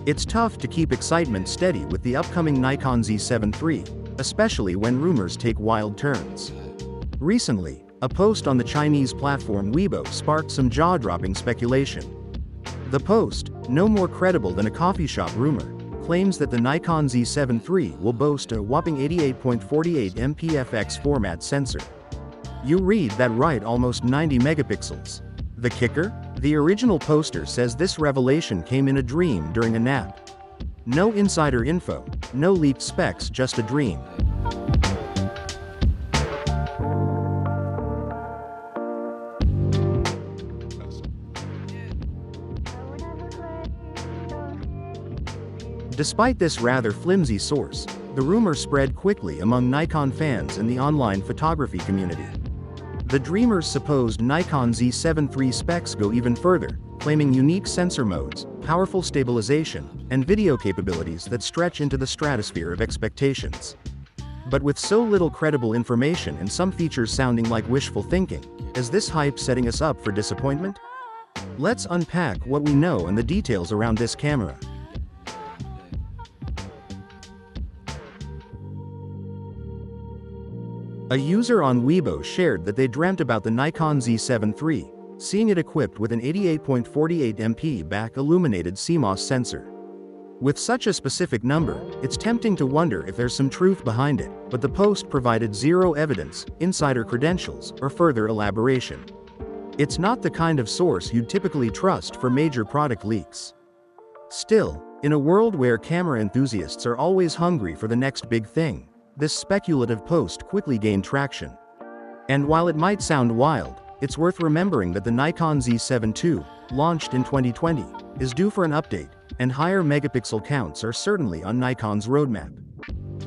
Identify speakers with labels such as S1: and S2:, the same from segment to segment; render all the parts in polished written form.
S1: It's tough to keep excitement steady with the upcoming Nikon Z7 III, especially when rumors take wild turns. Recently, a post on the Chinese platform Weibo sparked some jaw-dropping speculation. The post, no more credible than a coffee shop rumor, claims that the Nikon Z7 III will boast a whopping 88.48 MP FX format sensor. You read that right, almost 90 megapixels. The kicker? The original poster says this revelation came in a dream during a nap. No insider info, no leaked specs, just a dream. Despite this rather flimsy source, the rumor spread quickly among Nikon fans and the online photography community. The dreamer's supposed Nikon Z7 III specs go even further, claiming unique sensor modes, powerful stabilization, and video capabilities that stretch into the stratosphere of expectations. But with so little credible information and some features sounding like wishful thinking, is this hype setting us up for disappointment? Let's unpack what we know and the details around this camera. A user on Weibo shared that they dreamt about the Nikon Z7 III, seeing it equipped with an 88.48 MP back-illuminated CMOS sensor. With such a specific number, it's tempting to wonder if there's some truth behind it, but the post provided zero evidence, insider credentials, or further elaboration. It's not the kind of source you'd typically trust for major product leaks. Still, in a world where camera enthusiasts are always hungry for the next big thing, this speculative post quickly gained traction. And while it might sound wild, it's worth remembering that the Nikon Z7 II, launched in 2020, is due for an update, and higher megapixel counts are certainly on Nikon's roadmap.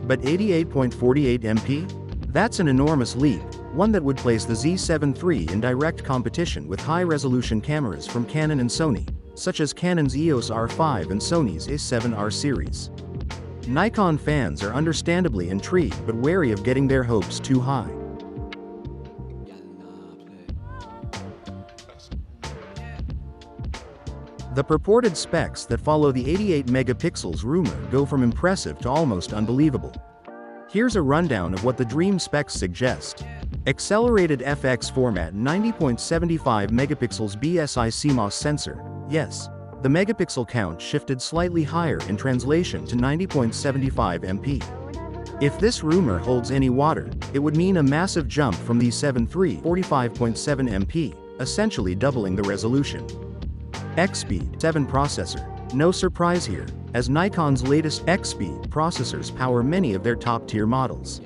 S1: But 88.48 MP? That's an enormous leap, one that would place the Z7 III in direct competition with high-resolution cameras from Canon and Sony, such as Canon's EOS R5 and Sony's A7R series. Nikon fans are understandably intrigued but wary of getting their hopes too high. The purported specs that follow the 88 megapixels rumor go from impressive to almost unbelievable. Here's a rundown of what the dream specs suggest. Accelerated FX format 90.75 megapixels BSI CMOS sensor, yes. The megapixel count shifted slightly higher in translation to 90.75 MP. If this rumor holds any water, it would mean a massive jump from the Z7 III 45.7 MP, essentially doubling the resolution. EXPEED 7 processor, no surprise here, as Nikon's latest EXPEED processors power many of their top-tier models.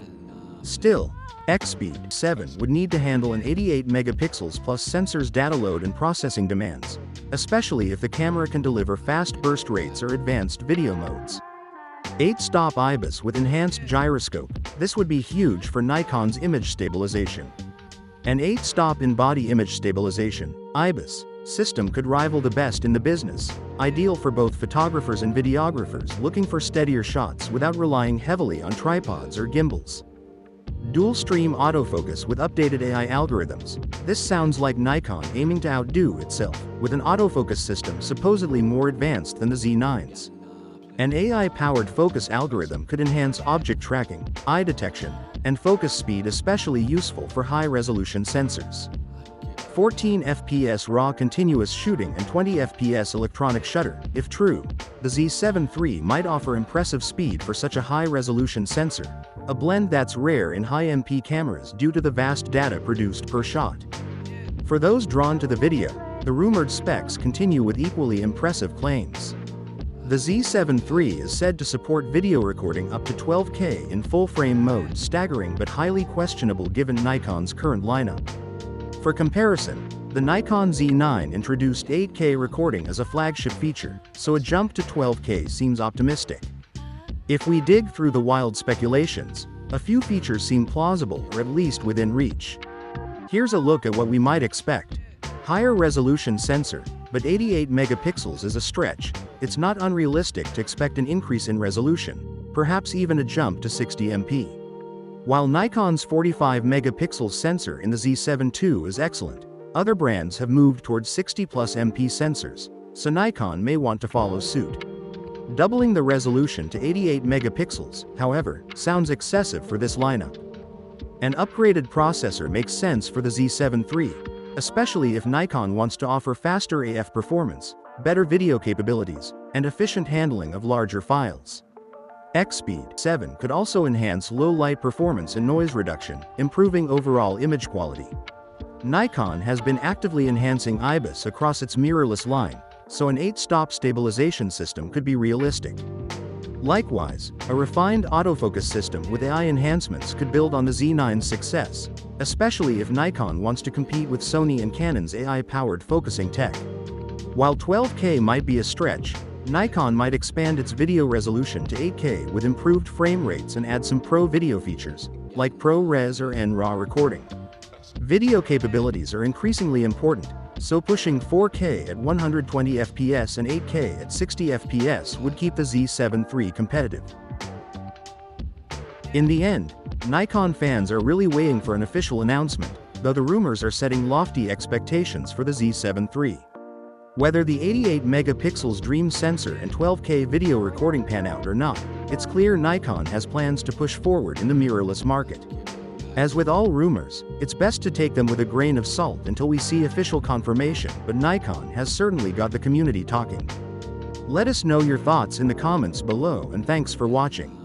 S1: Still, EXPEED 7 would need to handle an 88 megapixels plus sensors data load and processing demands, especially if the camera can deliver fast burst rates or advanced video modes. 8-stop IBIS with enhanced gyroscope, this would be huge for Nikon's image stabilization. An 8-stop in-body image stabilization, IBIS, system could rival the best in the business, ideal for both photographers and videographers looking for steadier shots without relying heavily on tripods or gimbals. Dual-stream autofocus with updated AI algorithms, this sounds like Nikon aiming to outdo itself, with an autofocus system supposedly more advanced than the Z9's. An AI-powered focus algorithm could enhance object tracking, eye detection, and focus speed, especially useful for high-resolution sensors. 14 FPS raw continuous shooting and 20 FPS electronic shutter. If true, the Z7 III might offer impressive speed for such a high-resolution sensor, a blend that's rare in high-MP cameras due to the vast data produced per shot. For those drawn to the video, the rumored specs continue with equally impressive claims. The Z7 III is said to support video recording up to 12K in full-frame mode, staggering but highly questionable given Nikon's current lineup. For comparison, the Nikon Z9 introduced 8K recording as a flagship feature, so a jump to 12K seems optimistic. If we dig through the wild speculations, a few features seem plausible or at least within reach. Here's a look at what we might expect. Higher resolution sensor, but 88 megapixels is a stretch. It's not unrealistic to expect an increase in resolution, perhaps even a jump to 60 MP. While Nikon's 45 megapixel sensor in the Z7 II is excellent, other brands have moved towards 60+ MP sensors, so Nikon may want to follow suit. Doubling the resolution to 88 megapixels, however, sounds excessive for this lineup. An upgraded processor makes sense for the Z7 III, especially if Nikon wants to offer faster AF performance, better video capabilities, and efficient handling of larger files. EXPEED 7 could also enhance low-light performance and noise reduction, improving overall image quality. Nikon has been actively enhancing IBIS across its mirrorless line, so an 8-stop stabilization system could be realistic. Likewise, a refined autofocus system with AI enhancements could build on the Z9's success, especially if Nikon wants to compete with Sony and Canon's AI-powered focusing tech. While 12K might be a stretch, Nikon might expand its video resolution to 8K with improved frame rates and add some pro video features, like ProRes or NRAW recording. Video capabilities are increasingly important, so pushing 4K at 120 fps and 8K at 60 fps would keep the Z7 III competitive. In the end, Nikon fans are really waiting for an official announcement, though the rumors are setting lofty expectations for the Z7 III. Whether the 88 megapixels Dream sensor and 12K video recording pan out or not, it's clear Nikon has plans to push forward in the mirrorless market. As with all rumors, it's best to take them with a grain of salt until we see official confirmation, but Nikon has certainly got the community talking. Let us know your thoughts in the comments below, and thanks for watching.